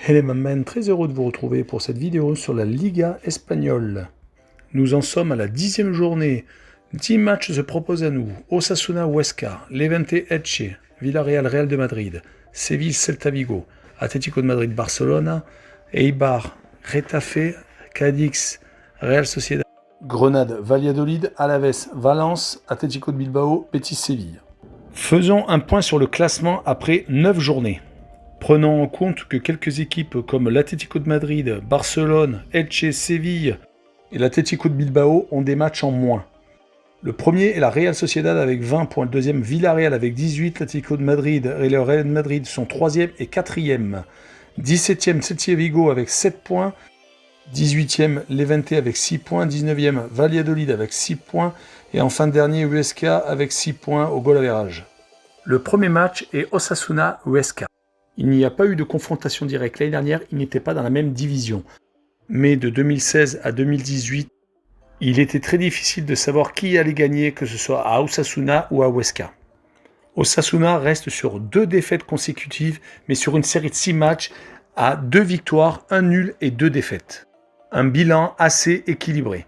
Hello Maman, très heureux de vous retrouver pour cette vidéo sur la Liga espagnole. Nous en sommes à la 10e journée. 10 matchs se proposent à nous. Osasuna Huesca, Levante Elche, Villarreal Real de Madrid, Séville Celta Vigo, Atlético de Madrid Barcelona, Eibar, Getafe, Cadix, Real Sociedad, Grenade Valladolid, Alaves Valence, Atlético de Bilbao, Betis Séville. Faisons un point sur le classement après 9 journées. Prenons en compte que quelques équipes comme l'Atlético de Madrid, Barcelone, Elche, Séville et l'Atlético de Bilbao ont des matchs en moins. Le premier est la Real Sociedad avec 20 points, le deuxième Villarreal avec 18, l'Atlético de Madrid et le Real de Madrid sont 3e et 4e. 17e Celta Vigo avec 7 points, 18e Levante avec 6 points, 19e Valladolid avec 6 points et enfin dernier Huesca avec 6 points au goal average. Le premier match est Osasuna-Huesca. Il n'y a pas eu de confrontation directe. L'année dernière, ils n'étaient pas dans la même division. Mais de 2016 à 2018, il était très difficile de savoir qui allait gagner, que ce soit à Osasuna ou à Huesca. Osasuna reste sur 2 défaites consécutives, mais sur une série de 6 matchs à 2 victoires, 1 nul et 2 défaites. Un bilan assez équilibré.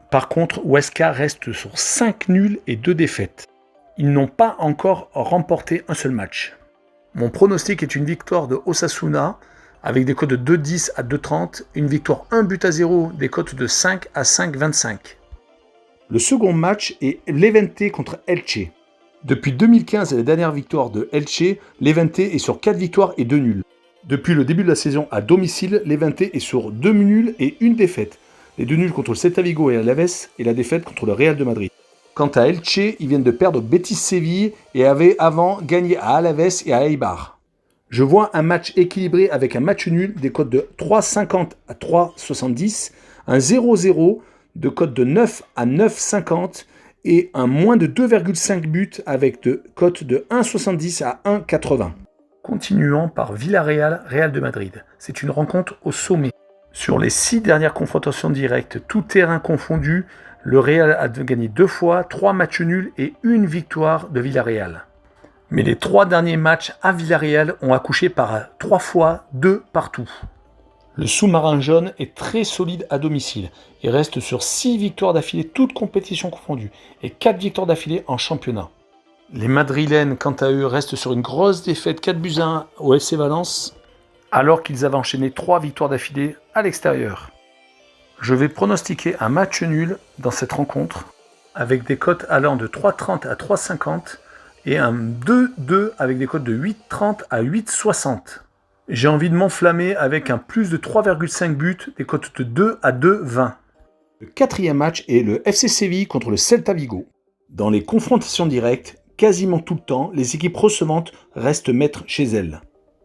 Par contre, Huesca reste sur 5 nuls et 2 défaites. Ils n'ont pas encore remporté un seul match. Mon pronostic est une victoire de Osasuna avec des cotes de 2,10 à 2,30, une victoire 1-0, des cotes de 5 à 5,25. Le second match est Levante contre Elche. Depuis 2015 et la dernière victoire de Elche, Levante est sur 4 victoires et 2 nuls. Depuis le début de la saison à domicile, Levante est sur 2 nuls et 1 défaite. Les 2 nuls contre le Celta Vigo et Alaves et la défaite contre le Real de Madrid. Quant à Elche, ils viennent de perdre au Betis Séville et avaient avant gagné à Alaves et à Eibar. Je vois un match équilibré avec un match nul, des cotes de 3,50 à 3,70, un 0-0 de cotes de 9 à 9,50 et un moins de 2,5 buts avec de cotes de 1,70 à 1,80. Continuons par Villarreal, Real de Madrid. C'est une rencontre au sommet. Sur les 6 dernières confrontations directes, tout terrain confondu, le Real a gagné 2 fois, 3 matchs nuls et 1 victoire de Villarreal. Mais les 3 derniers matchs à Villarreal ont accouché par 3 fois 2 partout. Le sous-marin jaune est très solide à domicile. Il reste sur 6 victoires d'affilée, toutes compétitions confondues, et 4 victoires d'affilée en championnat. Les Madrilènes, quant à eux, restent sur une grosse défaite 4-1 au FC Valence, alors qu'ils avaient enchaîné 3 victoires d'affilée à l'extérieur. Je vais pronostiquer un match nul dans cette rencontre, avec des cotes allant de 3,30 à 3,50 et un 2-2 avec des cotes de 8,30 à 8,60. J'ai envie de m'enflammer avec un plus de 3,5 buts, des cotes de 2 à 2,20. Le quatrième match est le FC Séville contre le Celta Vigo. Dans les confrontations directes, quasiment tout le temps, les équipes recevantes restent maîtres chez elles.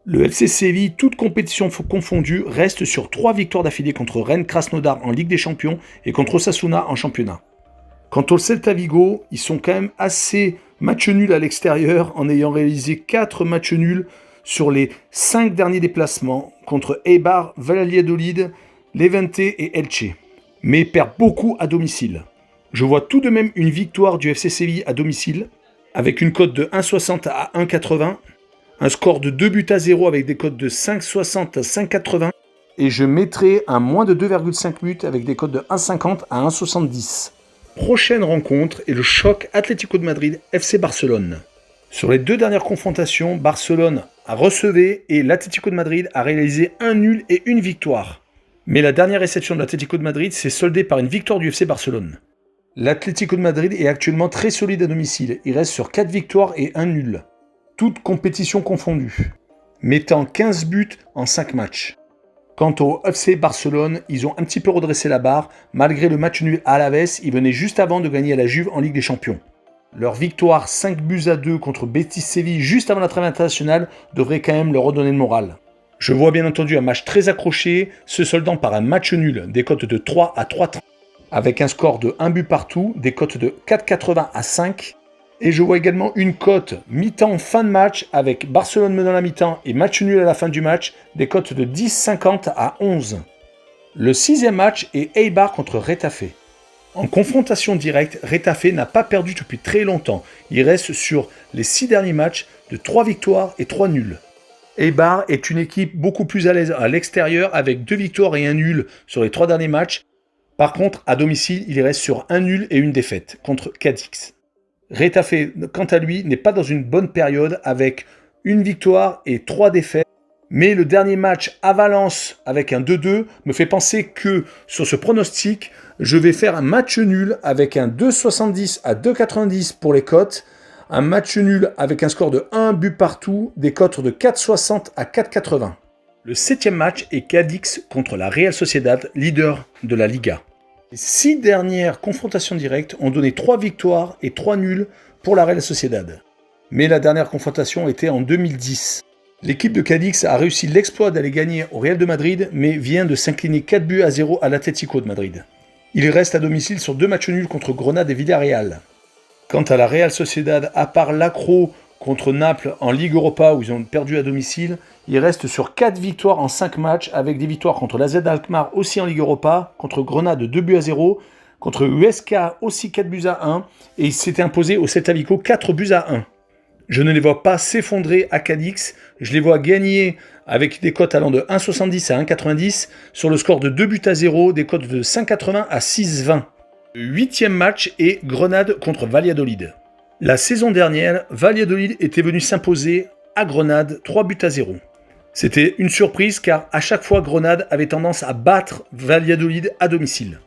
Le FC Séville, toutes compétitions confondues, reste sur 3 victoires d'affilée contre Rennes Krasnodar en Ligue des Champions et contre Osasuna en championnat. Quant au Celta Vigo, ils sont quand même assez match nuls à l'extérieur en ayant réalisé 4 matchs nuls sur les 5 derniers déplacements contre Eibar, Valladolid, Levante et Elche, mais perdent beaucoup à domicile. Je vois tout de même une victoire du FC Séville à domicile avec une cote de 1,60 à 1,80. Un score de 2-0 avec des cotes de 5,60 à 5,80 et je mettrai un moins de 2,5 buts avec des cotes de 1,50 à 1,70. Prochaine rencontre est le choc Atlético de Madrid FC Barcelone. Sur les 2 dernières confrontations, Barcelone a recevé et l'Atlético de Madrid a réalisé un nul et une victoire. Mais la dernière réception de l'Atlético de Madrid s'est soldée par une victoire du FC Barcelone. L'Atlético de Madrid est actuellement très solide à domicile. Il reste sur 4 victoires et 1 nul. Toutes compétitions confondues, mettant 15 buts en 5 matchs. Quant au FC Barcelone, ils ont un petit peu redressé la barre, malgré le match nul à Alaves, ils venaient juste avant de gagner à la Juve en Ligue des Champions. Leur victoire 5-2 contre Betis Séville juste avant la trêve internationale devrait quand même leur redonner le moral. Je vois bien entendu un match très accroché, se soldant par un match nul, des cotes de 3 à 3,30, avec un score de 1 but partout, des cotes de 4,80 à 5. Et je vois également une cote mi-temps fin de match avec Barcelone menant la mi-temps et match nul à la fin du match, des cotes de 10,50 à 11. Le 6e match est Eibar contre Getafe. En confrontation directe, Getafe n'a pas perdu depuis très longtemps. Il reste sur les 6 derniers matchs de 3 victoires et 3 nuls. Eibar est une équipe beaucoup plus à l'aise à l'extérieur avec 2 victoires et 1 nul sur les 3 derniers matchs. Par contre, à domicile, il reste sur 1 nul et 1 défaite contre Cadix. Retafe, quant à lui, n'est pas dans une bonne période avec 1 victoire et 3 défaites. Mais le dernier match à Valence avec un 2-2 me fait penser que sur ce pronostic, je vais faire un match nul avec un 2,70 à 2,90 pour les cotes, un match nul avec un score de 1 but partout, des cotes de 4,60 à 4,80. Le 7e match est Cadix contre la Real Sociedad, leader de la Liga. Les 6 dernières confrontations directes ont donné 3 victoires et 3 nuls pour la Real Sociedad. Mais la dernière confrontation était en 2010. L'équipe de Cadix a réussi l'exploit d'aller gagner au Real de Madrid, mais vient de s'incliner 4 buts à 0 à l'Atlético de Madrid. Il reste à domicile sur 2 matchs nuls contre Grenade et Villarreal. Quant à la Real Sociedad, à part l'accro contre Naples en Ligue Europa où ils ont perdu à domicile, il reste sur 4 victoires en 5 matchs avec des victoires contre l'AZ Alkmaar aussi en Ligue Europa, contre Grenade 2 buts à 0, contre Huesca aussi 4 buts à 1 et il s'était imposé au Celta Vigo 4 buts à 1. Je ne les vois pas s'effondrer à Cadix, je les vois gagner avec des cotes allant de 1,70 à 1,90 sur le score de 2 buts à 0, des cotes de 5,80 à 6,20. Le 8e match est Grenade contre Valladolid. La saison dernière, Valladolid était venu s'imposer à Grenade 3 buts à 0. C'était une surprise car à chaque fois Grenade avait tendance à battre Valladolid à domicile.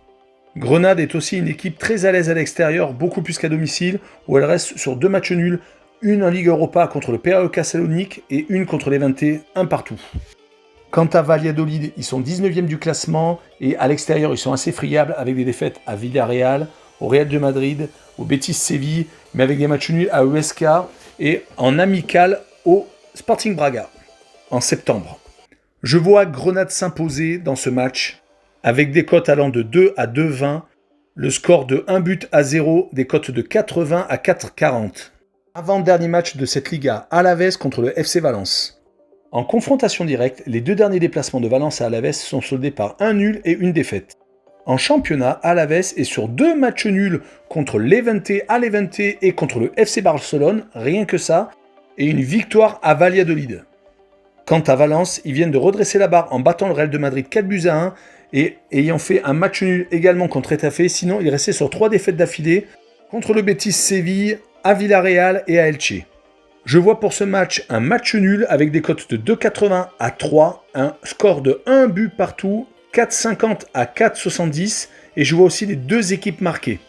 Grenade est aussi une équipe très à l'aise à l'extérieur, beaucoup plus qu'à domicile, où elle reste sur 2 matchs nuls, une en Ligue Europa contre le PAOK Salonique et une contre Levante, un partout. Quant à Valladolid, ils sont 19e du classement et à l'extérieur, ils sont assez friables avec des défaites à Villarreal, au Real de Madrid, au Betis Séville, mais avec des matchs nuls à Huesca et en amical au Sporting Braga en septembre. Je vois Grenade s'imposer dans ce match avec des cotes allant de 2 à 2,20, le score de 1 but à 0, des cotes de 4,20 à 4,40. Avant-dernier match de cette Liga, Alaves contre le FC Valence. En confrontation directe, les 2 derniers déplacements de Valence à Alaves sont soldés par 1 nul et 1 défaite. En championnat, Alaves est sur 2 matchs nuls contre Levante à Levante et contre le FC Barcelone, rien que ça, et une victoire à Valladolid. Quant à Valence, ils viennent de redresser la barre en battant le Real de Madrid 4 buts à 1 et ayant fait un match nul également contre Retafe, sinon ils restaient sur 3 défaites d'affilée contre le Betis Séville, à Villarreal et à Elche. Je vois pour ce match un match nul avec des cotes de 2,80 à 3, un score de 1 but partout, 4,50 à 4,70 et je vois aussi les 2 équipes marquées.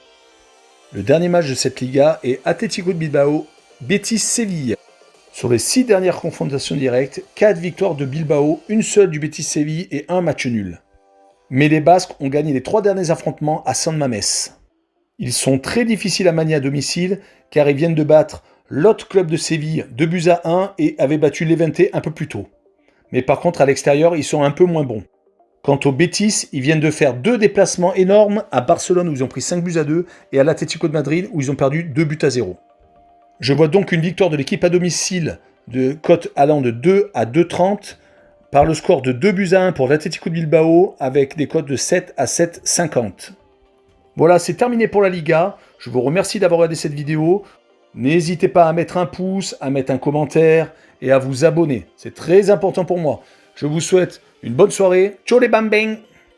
Le dernier match de cette Liga est Atlético de Bilbao, Betis Séville. Sur les 6 dernières confrontations directes, 4 victoires de Bilbao, une seule du Betis Séville et un match nul. Mais les Basques ont gagné les 3 derniers affrontements à San Mamés. Ils sont très difficiles à manier à domicile car ils viennent de battre l'autre club de Séville 2 buts à 1 et avaient battu Levante un peu plus tôt. Mais par contre à l'extérieur ils sont un peu moins bons. Quant aux Betis, ils viennent de faire 2 déplacements énormes à Barcelone où ils ont pris 5 buts à 2 et à l'Atlético de Madrid où ils ont perdu 2 buts à 0. Je vois donc une victoire de l'équipe à domicile de cote allant de 2 à 2,30 par le score de 2 buts à 1 pour l'Atlético de Bilbao avec des cotes de 7 à 7,50. Voilà, c'est terminé pour la Liga. Je vous remercie d'avoir regardé cette vidéo. N'hésitez pas à mettre un pouce, à mettre un commentaire et à vous abonner. C'est très important pour moi. Je vous souhaite une bonne soirée. Ciao les bambins!